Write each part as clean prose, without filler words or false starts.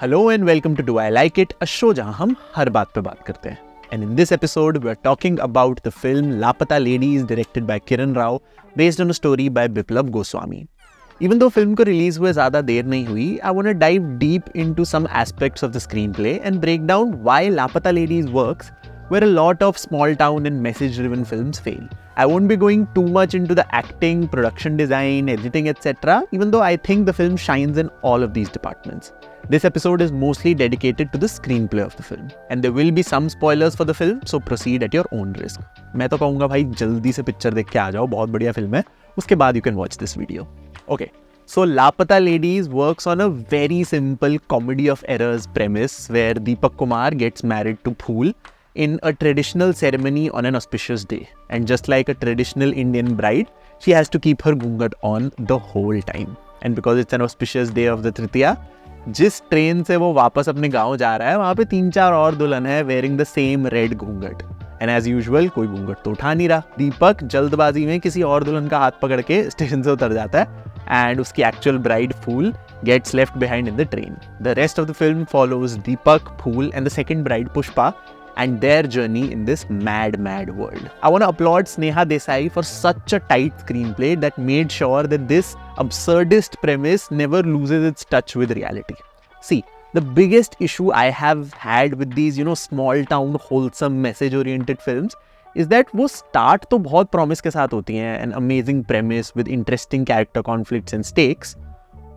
Hello and welcome to Do I Like It, a show जहां हम हर बात पे बात करते हैं. And in this episode, we're talking about the film Laapataa Ladies, directed by Kiran Rao, based on a story by Biplab Goswami. Even though film को release हुए ज़्यादा देर नहीं हुई, I want to dive deep into some aspects of the screenplay and break down why Laapataa Ladies works where a lot of small town and message driven films fail. I won't be going too much into the acting, production design, editing, etc., even though I think the film shines in all of these departments. This episode is mostly dedicated to the screenplay of the film. And there will be some spoilers for the film, so proceed at your own risk. मैं तो कहूँगा भाई जल्दी से picture देख के आ जाओ, बहुत बढ़िया फिल्म है. उसके बाद you can watch this video. Okay, so Laapataa Ladies works on a very simple comedy of errors premise where Deepak Kumar gets married to Phool in a traditional ceremony on an auspicious day. And just like a traditional Indian bride, she has to keep her gungat on the whole time. And because it's an auspicious day of the Tritiya, जिस train से वो वापस अपने गांव जा रहा है वहाँ पे 3-4 और दुल्हन है वेयरिंग द सेम रेड घूंघट. एंड एज यूजुअल कोई घूंघट तो उठा नहीं रहा. दीपक जल्दबाजी में किसी और दुल्हन का हाथ पकड़ के स्टेशन से उतर जाता है एंड उसकी actual bride fool gets left behind in the train. The rest of the film follows Deepak, Phool and the second bride Pushpa and their journey in this mad world. I want to applaud Sneha Desai for such a tight screenplay that made sure that this absurdist premise never loses its touch with reality. See, the biggest issue I have had with these, small town wholesome message oriented films is that वो start तो बहुत promise के साथ होती हैं, an amazing premise with interesting character conflicts and stakes.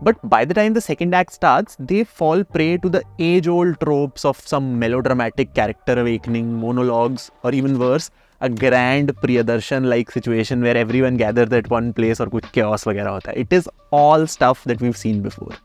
But by the time the second act starts, they fall prey to the age-old tropes of some melodramatic character awakening, monologues, or even worse, a grand Priyadarshan-like situation where everyone gathers at one place और कुछ chaos वगैरह होता है. It is all stuff that we've seen before.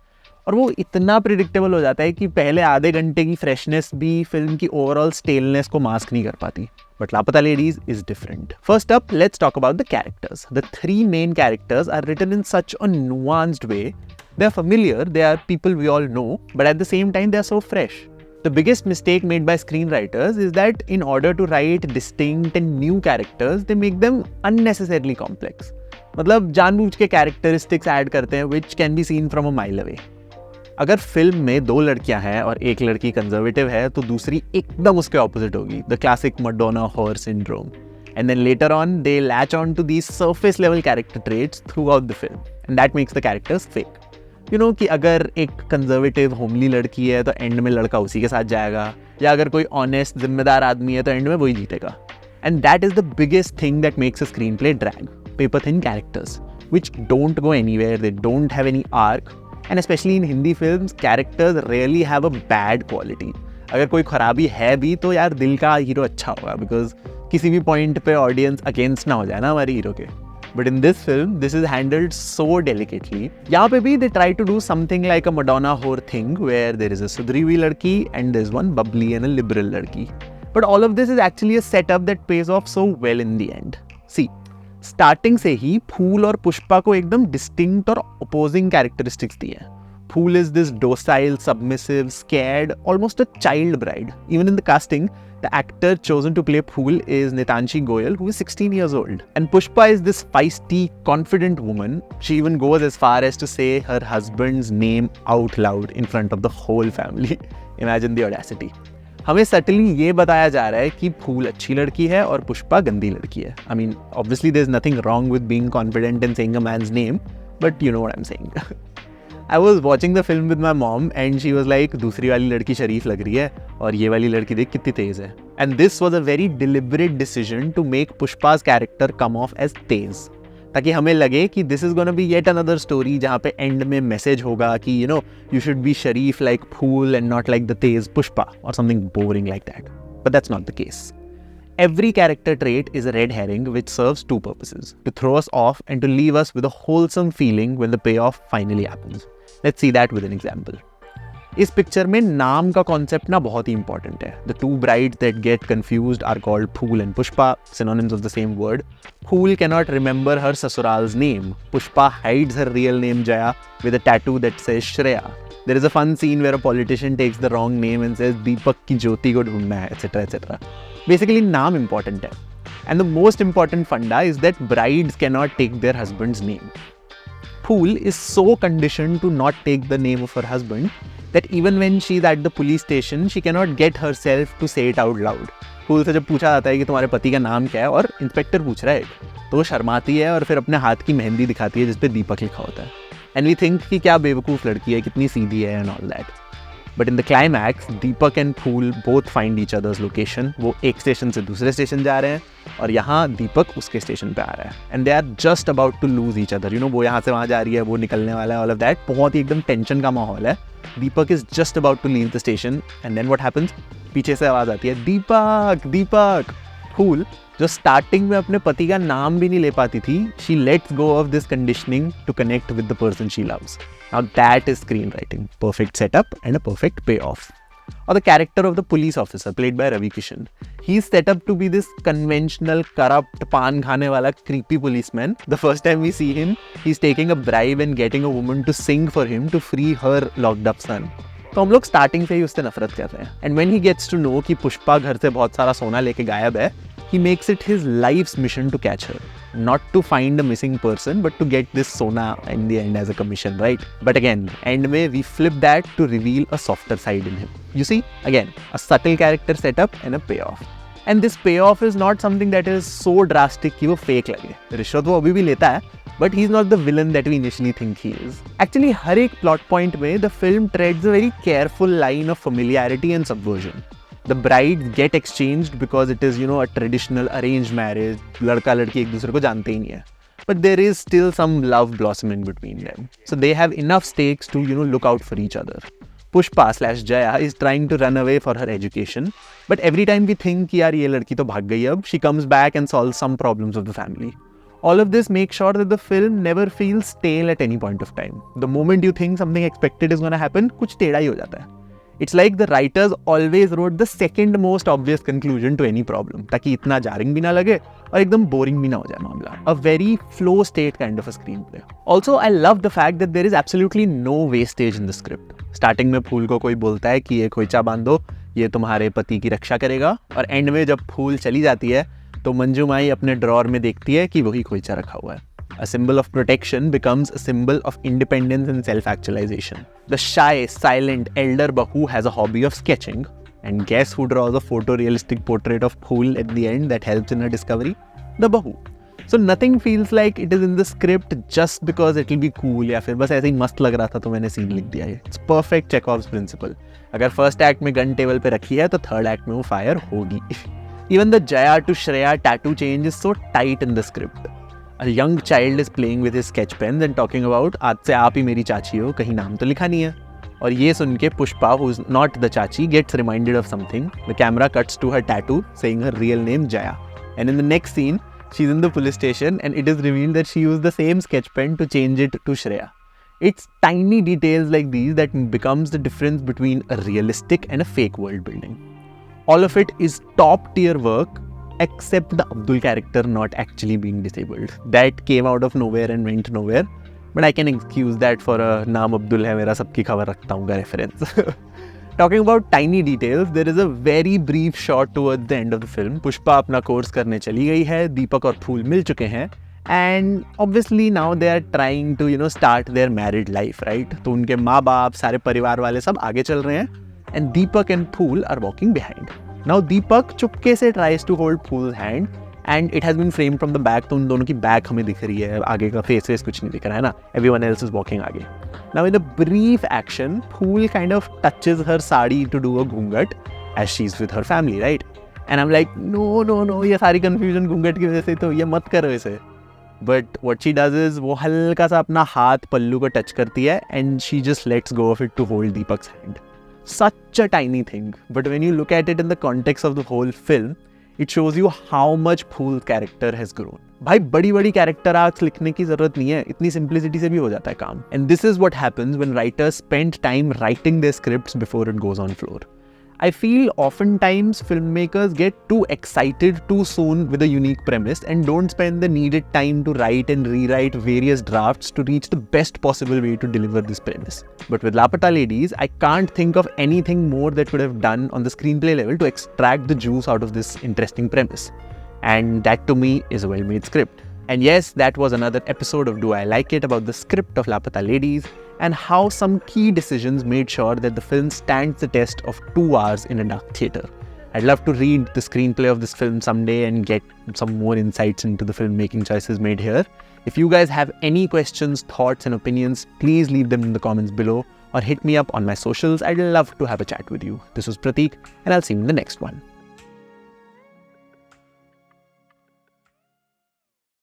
और वो इतना predictable हो जाता है कि पहले आधे घंटे की freshness भी फिल्म की overall staleness को mask नहीं कर पाती. But Laapataa Ladies is different. First up, let's talk about the characters. The three main characters are written in such a nuanced way. They are familiar, they are people we all know, but at the same time they are so fresh. The biggest mistake made by screenwriters is that in order to write distinct and new characters, they make them unnecessarily complex. मतलब जानबूझ के characteristics add करते हैं which can be seen from a mile away. अगर film में 2 लड़कियां हैं और एक लड़की कंजर्वेटिव है तो दूसरी एकदम उसके ऑपोजिट होगी. The classic Madonna whore syndrome. And then later on, they latch on to these surface level character traits throughout the film. And that makes the characters fake. कि अगर एक कंजर्वेटिव होमली लड़की है तो एंड में लड़का उसी के साथ जाएगा, या अगर कोई ऑनेस्ट जिम्मेदार आदमी है तो एंड में वही जीतेगा. And that is the biggest thing that makes a screen play drag. Paper thin characters which don't go anywhere, they don't have any arc, and specially in Hindi films characters really have a bad quality. अगर कोई खराबी है भी तो यार दिल का hero अच्छा होगा, बिकॉज किसी भी पॉइंट पे ऑडियंस अगेंस्ट ना हो जाए ना हमारे हीरो के. But in this film, this is handled so delicately. यहाँ पे भी they try to do something like a Madonna whore thing where there is a sudhri hui ladki and there's one bubbly and a liberal ladki. But all of this is actually a setup that pays off so well in the end. See, starting से ही फूल और पुष्पा को एकदम distinct और opposing characteristics दी हैं. Phool is this docile, submissive, scared, almost a child bride. Even in the casting, the actor chosen to play Phool is Nitanshi Goel, who is 16 years old. And Pushpa is this feisty, confident woman. She even goes as far as to say her husband's name out loud in front of the whole family. Imagine the audacity. हमें subtly ये बताया जा रहा है कि Phool अच्छी लड़की है और पुष्पा गंदी लड़की है. I mean, obviously there's nothing wrong with being confident and saying a man's name, but you know what I'm saying. I was watching the film with my mom and she was like, दूसरी वाली लड़की शरीफ लग रही है और ये वाली लड़की देख कितनी तेज है. And this was a very deliberate decision to make Pushpa's character come off as तेज, ताकि हमें लगे कि this is gonna be yet another story जहाँ पे end में message होगा कि you should be Sharif like Phool and not like the Tej Pushpa or something boring like that. But that's not the case. Every character trait is a red herring which serves two purposes: to throw us off and to leave us with a wholesome feeling when the payoff finally happens. Let's see that with an example. इस picture में नाम का concept ना बहुत ही important है. The two brides that get confused are called Phool and Pushpa, synonyms of the same word. Phool cannot remember her ससुराल's name. Pushpa hides her real name Jaya with a tattoo that says Shreya. There is a fun scene where a politician takes the wrong name and says दीपक की ज्योति को ढूंढना है, etc. etc. Basically नाम important है. And the most important funda is that brides cannot take their husband's name. Phool is so conditioned to not take the name of her husband that even when she's at the police station, she cannot get herself to say it out loud. Phool से जब पूछा जाता है कि तुम्हारे पति का नाम क्या है और इंस्पेक्टर पूछ रहा है तो वो शर्माती है और फिर अपने हाथ की मेहंदी दिखाती है जिसपे दीपक लिखा होता है. एंड वी थिंक कि क्या बेवकूफ़ लड़की है, कितनी सीधी है and all that. But in the climax Deepak and Phool both find each other's location. वो एक स्टेशन से दूसरे स्टेशन जा रहे हैं और यहाँ दीपक उसके स्टेशन पे आ रहा है. And they are just about to lose each other. वो यहाँ से वहाँ जा रही है, वो निकलने वाला है, ऑल ऑफ दैट. बहुत ही एकदम टेंशन का माहौल है. Deepak is just about to leave the station and then what happens, पीछे से आवाज़ आती है दीपक दीपक. फूल जो स्टार्टिंग में अपने पति का नाम भी नहीं ले पाती थी, she lets go of this conditioning to connect with the person she loves. Now that is screenwriting. Perfect setup and a perfect payoff. Or the character of the police officer played by Ravi Kishan. He's set up to be this conventional, corrupt, paan khane wala, creepy policeman. The first time we see him, he's taking a bribe and getting a woman to sing for him to free her locked up son. तो हम लोग starting से ही उससे नफरत कर रहे हैं. And when he gets to know कि पुष्पा घर से बहुत सारा सोना लेके गायब है, he makes it his life's mission to catch her. Not to find a missing person, but to get this sona in the end as a commission, right? But again, end में we flip that to reveal a softer side in him. You see, again, a subtle character setup and a payoff. And this payoff is not something that is so drastic कि वो fake लगे. रिश्वत वो अभी भी लेता है, but he's not the villain that we initially think he is. Actually, हर एक plot point में the film treads a very careful line of familiarity and subversion. The brides get exchanged because it is, a traditional arranged marriage. लड़का लड़की एक दूसरे को जानते ही नहीं है. But there is still some love blossoming between them. So they have enough stakes to, look out for each other. Pushpa/Jaya is trying to run away for her education. But every time we think कि यार ये लड़की तो भाग गई अब, she comes back and solves some problems of the family. All of this makes sure that the film never feels stale at any point of time. The moment you think something expected is going to happen, कुछ टेढ़ा ही हो जाता है. It's like the writers always wrote the second most obvious conclusion to any problem, ताकि इतना jarring भी ना लगे और एकदम boring भी ना हो जाए मामला. A very flow state kind of a screenplay. Also, I love the fact that there is absolutely no wastage in the script. Starting में फूल को कोई बोलता है कि ये खोइचा बांधो, ये तुम्हारे पति की रक्षा करेगा, और एंड में जब फूल चली जाती है तो मंजू माई अपने ड्रॉर में देखती है कि वही खोइचा रखा हुआ है. A symbol of protection becomes a symbol of independence and self-actualization. The shy, silent elder Bahu has a hobby of sketching. And guess who draws a photorealistic portrait of Phool at the end that helps in her discovery? The Bahu. So nothing feels like it is in the script just because it will be cool या फिर बस ऐसे ही मस्त लग रहा था तो मैंने सीन लिख दिया है. It's perfect Chekov's principle. अगर first act में गन टेबल पे रखी है तो third act में वो fire होगी. Even the Jaya to Shreya tattoo change is so tight in the script. A young child is playing with his sketch pens and talking about आज से आप ही मेरी चाची हो, कहीं नाम तो लिखा नहीं है. और ये सुन के Pushpa, who is not the chachi, gets reminded of something. The camera cuts to her tattoo saying her real name Jaya. And in the next scene, she's in the police station and it is revealed that she used the same sketch pen to change it to Shreya. It's tiny details like these that becomes the difference between a realistic and a fake world building. All of it is top tier work, except the Abdul character not actually being disabled. That came out of nowhere and went nowhere. But I can excuse that for a naam Abdul hai mera sabki khabar rakhta hoonga reference. Talking about tiny details, there is a very brief shot towards the end of the film. Pushpa अपना course करने चली गई है, दीपक और फूल मिल चुके हैं, and obviously now they are trying to start their married life, right? तो उनके माँ बाप, सारे परिवार वाले सब आगे चल रहे हैं, and Deepak and Phool are walking behind. Now Deepak चुपके से tries to hold Phool's hand and it has been framed from the back, तो उन दोनों की बैक हमें दिख रही है, आगे का फेस कुछ नहीं दिख रहा है ना. Everyone else is walking आगे. Now in a brief action, Phool kind of touches her sari to do a घूंघट as she's with her family, right? And I'm like, no, ये सारी confusion घूंघट की वजह से तो ये मत करो इसे. But what she does is वो हल्का सा अपना हाथ पल्लू को टच करती है and she just lets go of it to hold Deepak's hand. Such a tiny thing, but when you look at it in the context of the whole film, it shows you how much Phool's character has grown. भाई बड़ी character arcs लिखने की जरूरत नहीं है, इतनी simplicity से भी हो जाता है काम. And this is what happens when writers spend time writing their scripts before it goes on floor. I feel oftentimes filmmakers get too excited too soon with a unique premise and don't spend the needed time to write and rewrite various drafts to reach the best possible way to deliver this premise. But with Laapataa Ladies, I can't think of anything more that could have done on the screenplay level to extract the juice out of this interesting premise. And that to me is a well-made script. And yes, that was another episode of Do I Like It about the script of Laapataa Ladies and how some key decisions made sure that the film stands the test of 2 hours in a dark theatre. I'd love to read the screenplay of this film someday and get some more insights into the filmmaking choices made here. If you guys have any questions, thoughts and opinions, please leave them in the comments below or hit me up on my socials. I'd love to have a chat with you. This was Prateek and I'll see you in the next one.